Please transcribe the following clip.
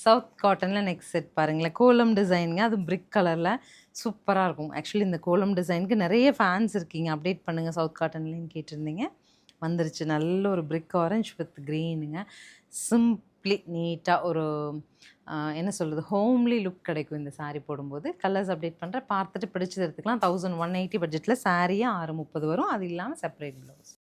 South காட்டனில் neck set பாருங்களேன், கோலம் டிசைனுங்க, அதுவும் பிரிக் கலரில் சூப்பராக இருக்கும். ஆக்சுவலி இந்த கோலம் டிசைனுக்கு நிறைய ஃபேன்ஸ் இருக்கீங்க, அப்டேட் பண்ணுங்கள் சவுத் காட்டன்லேன்னு கேட்டிருந்தீங்க. வந்துருச்சு. நல்ல ஒரு பிரிக் ஆரஞ்ச் வித் க்ரீனுங்க. சிம்பிளி நீட்டாக ஒரு என்ன சொல்கிறது, ஹோம்லி லுக் கிடைக்கும் இந்த சாரீ போடும்போது. கலர்ஸ் அப்டேட் பண்ணுறேன், பார்த்துட்டு பிடிச்சது எடுத்துக்கலாம். 1180 பட்ஜெட்டில் சாரியே 630 வரும். அது இல்லாமல் செப்பரேட் ப்ளவுஸ்.